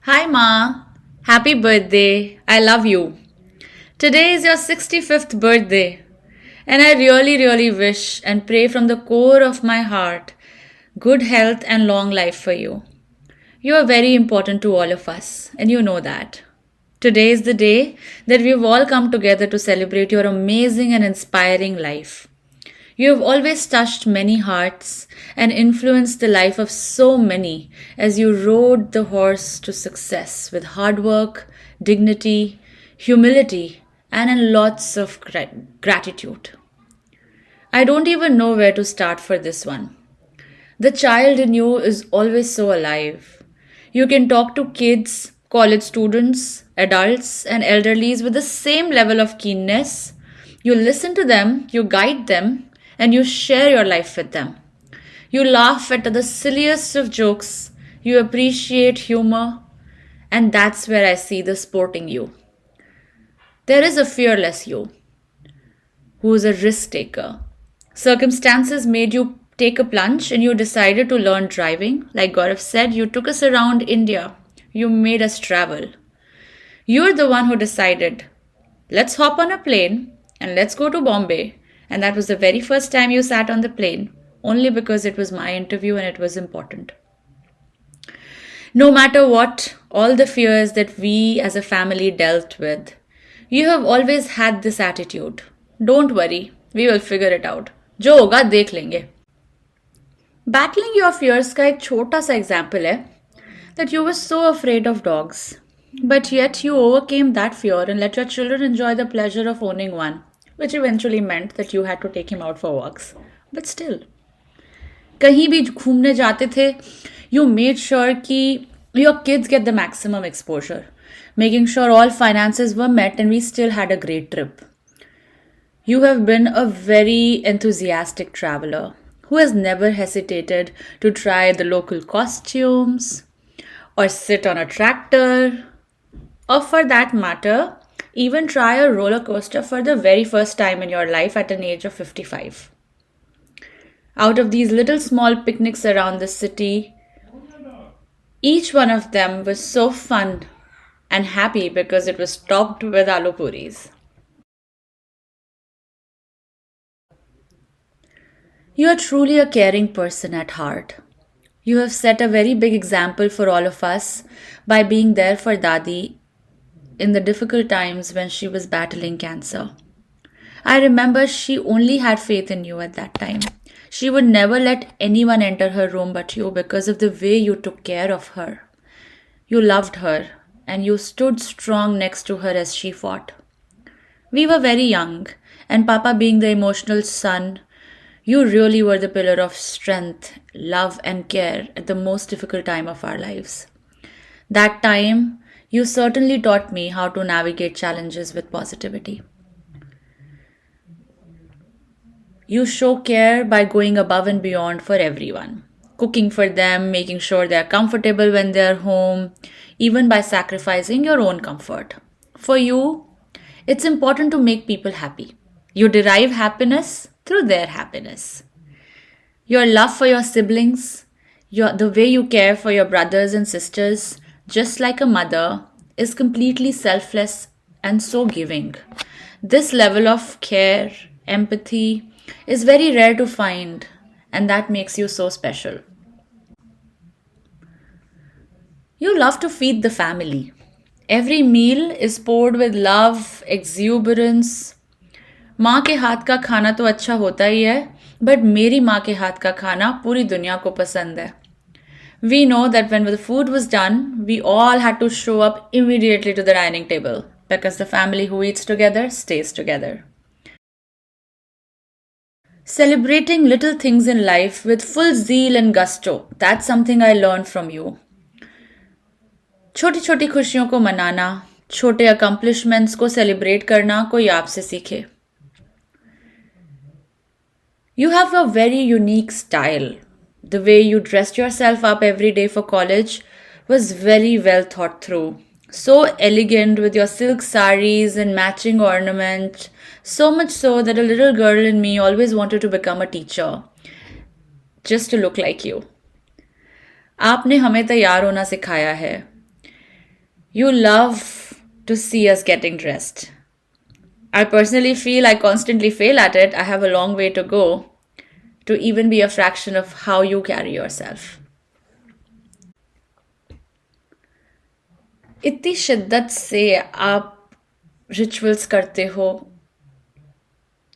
Hi, Ma. Happy birthday. I love you. Today is your 65th birthday, and I really wish and pray from the core of my heart good health and long life for you. You are very important to all of us, and you know that. Today is the day that we've all come together to celebrate your amazing and inspiring life. You have always touched many hearts and influenced the life of so many as you rode the horse to success with hard work, dignity, humility, and lots of gratitude. I don't even know where to start for this one. The child in you is always so alive. You can talk to kids, college students, adults, and elderlies with the same level of keenness. You listen to them, you guide them, and you share your life with them. You laugh at the silliest of jokes, you appreciate humor, and that's where I see the sporting you. There is a fearless you who is a risk taker. Circumstances made you take a plunge and you decided to learn driving. Like Gaurav said, you took us around India. You made us travel. You're the one who decided, let's hop on a plane and let's go to Bombay. And that was the very first time you sat on the plane, only because it was my interview and it was important. No matter what, all the fears that we as a family dealt with, you have always had this attitude. Don't worry, we will figure it out. जो होगा देख लेंगे. Battling your fears का एक छोटा सा example है that you were so afraid of dogs. But yet you overcame that fear and let your children enjoy the pleasure of owning one, which eventually meant that you had to take him out for walks. But still, कहीं भी घूमने जाते थे, you made sure कि your kids get the maximum exposure, making sure all finances were met and we still had a great trip. You have been a very enthusiastic traveler who has never hesitated to try the local costumes or sit on a tractor or, for that matter, even try a roller coaster for the very first time in your life at an age of 55. Out of these little small picnics around the city, each one of them was so fun and happy because it was topped with aloo puris. You are truly a caring person at heart. You have set a very big example for all of us by being there for Dadi in the difficult times when she was battling cancer. I remember she only had faith in you at that time. She would never let anyone enter her room but you because of the way you took care of her. You loved her and you stood strong next to her as she fought. We were very young, and Papa, being the emotional son, you really were the pillar of strength, love, and care at the most difficult time of our lives. That time, you certainly taught me how to navigate challenges with positivity. You show care by going above and beyond for everyone, cooking for them, making sure they're comfortable when they're home, even by sacrificing your own comfort. For you, it's important to make people happy. You derive happiness through their happiness. Your love for your siblings, the way you care for your brothers and sisters, just like a mother, is completely selfless and so giving. This level of care, empathy, is very rare to find, and that makes you so special. You love to feed the family. Every meal is poured with love, exuberance. माँ के हाथ का खाना तो अच्छा होता ही है, but मेरी माँ के हाथ का खाना पूरी दुनिया को पसंद है. We know that when the food was done, we all had to show up immediately to the dining table because the family who eats together stays together. Celebrating little things in life with full zeal and gusto, that's something I learned from you. छोटी छोटी खुशियों को मनाना, छोटे accomplishments को celebrate करना कोई आपसे सीखे. You have a very unique style. The way you dressed yourself up every day for college was very well thought through. So elegant with your silk saris and matching ornament, so much so that a little girl in me always wanted to become a teacher, just to look like you. आपने हमें तैयार होना सिखाया है. You love to see us getting dressed. I personally feel I constantly fail at it. I have a long way to go to even be a fraction of how you carry yourself. इतनी शिद्दत से आप rituals करते हो,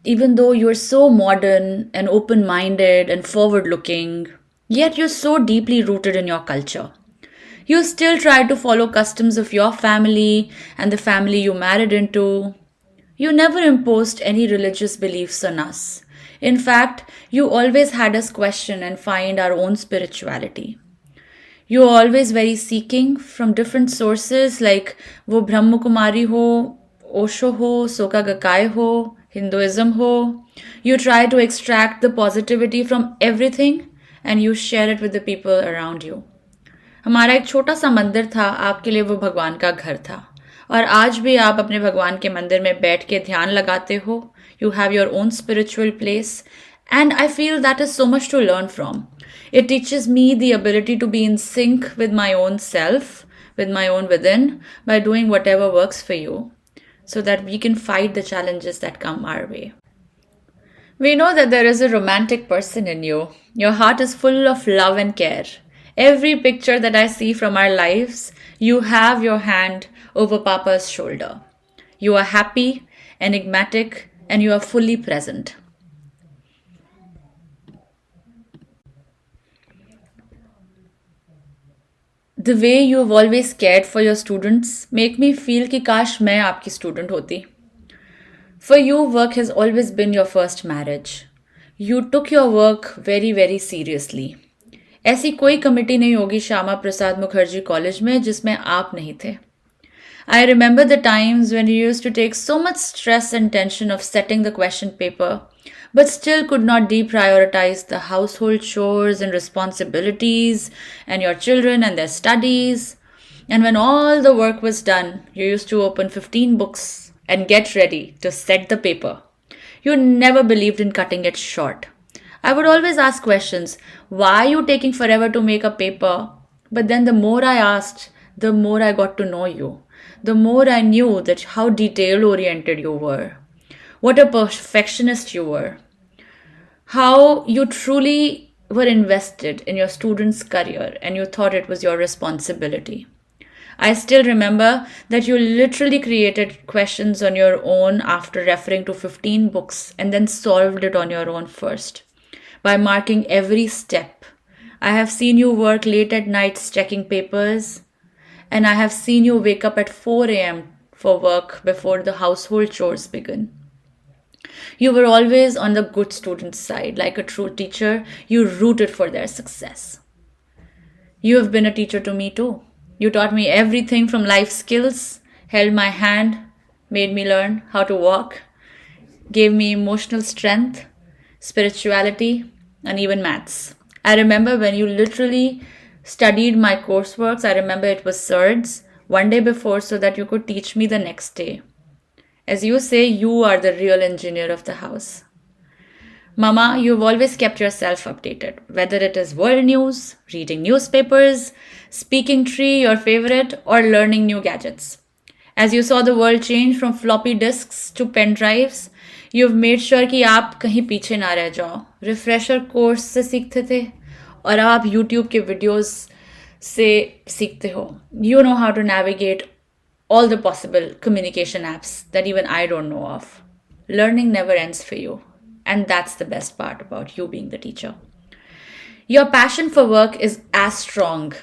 even though you're so modern and open minded and forward looking, yet you're so deeply rooted in your culture. You still try to follow customs of your family and the family you married into. You never imposed any religious beliefs on us. In fact, you always had us question and find our own spirituality. You are always very seeking from different sources like वो ब्रह्म कुमारी हो, Osho ho, Soka Gakkai ho, Hinduism ho. You try to extract the positivity from everything and you share it with the people around you. हमारा एक छोटा सा मंदिर था, आपके लिए वो भगवान का घर था, और आज भी आप अपने भगवान के मंदिर में बैठ के ध्यान लगाते हो. You have your own spiritual place, and I feel that is so much to learn from. It teaches me the ability to be in sync with my own self, with my own within, by doing whatever works for you, so that we can fight the challenges that come our way. We know that there is a romantic person in you. Your heart is full of love and care. Every picture that I see from our lives, you have your hand over Papa's shoulder. You are happy, enigmatic, and you are fully present. The way you have always cared for your students make me feel कि काश मैं आपकी student होती. For you, work has always been your first marriage. You took your work very, very seriously. ऐसी कोई committee नहीं होगी Shyama Prasad Mukherjee college में जिसमें आप नहीं थे. I remember the times when you used to take so much stress and tension of setting the question paper, but still could not deprioritize the household chores and responsibilities and your children and their studies. And when all the work was done, you used to open 15 books and get ready to set the paper. You never believed in cutting it short. I would always ask questions. Why are you taking forever to make a paper? But then the more I asked, the more I got to know you. The more I knew that how detail oriented you were. What a perfectionist you were. How you truly were invested in your student's career and you thought it was your responsibility. I still remember that you literally created questions on your own after referring to 15 books and then solved it on your own first by marking every step. I have seen you work late at nights checking papers, and I have seen you wake up at 4 a.m. for work before the household chores begin. You were always on the good student's side. Like a true teacher, you rooted for their success. You have been a teacher to me too. You taught me everything from life skills, held my hand, made me learn how to walk, gave me emotional strength, spirituality, and even maths. I remember when you literally studied my courseworks. I remember it was SURDS one day before so that you could teach me the next day. As you say, you are the real engineer of the house. Mama, you've always kept yourself updated, whether it is world news, reading newspapers, speaking tree, your favorite, or learning new gadgets. As you saw the world change from floppy disks to pen drives, you've made sure कि आप कहीं पीछे ना रह जाओ. Refresher course से सीखते थे और आप YouTube के videos से सीखते हो. You know how to navigate all the possible communication apps that even I don't know of. Learning never ends for you. And that's the best part about you being the teacher. Your passion for work is as strong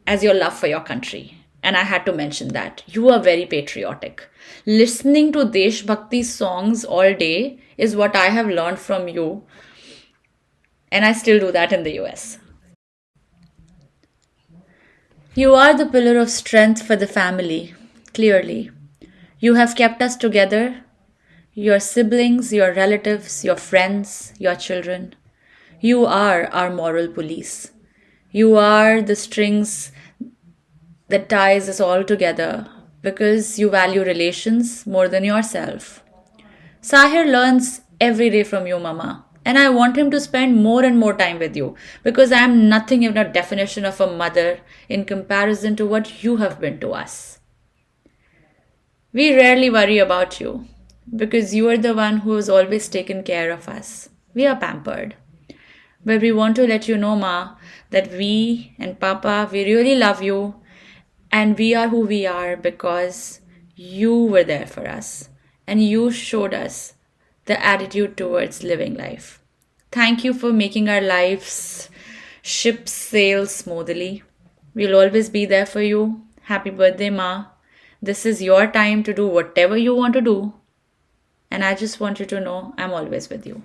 as your love for your country. And I had to mention that. You are very patriotic. Listening to Desh Bhakti songs all day is what I have learned from you. And I still do that in the US. You are the pillar of strength for the family, clearly. You have kept us together. Your siblings, your relatives, your friends, your children. You are our moral police. You are the strings that ties us all together because you value relations more than yourself. Sahir learns every day from you, Mama. And I want him to spend more and more time with you because I am nothing if not definition of a mother in comparison to what you have been to us. We rarely worry about you because you are the one who has always taken care of us. We are pampered. But we want to let you know, Ma, that we and Papa, we really love you and we are who we are because you were there for us and you showed us the attitude towards living life. Thank you for making our lives ship sail smoothly. We'll always be there for you. Happy birthday, Ma. This is your time to do whatever you want to do. And I just want you to know I'm always with you.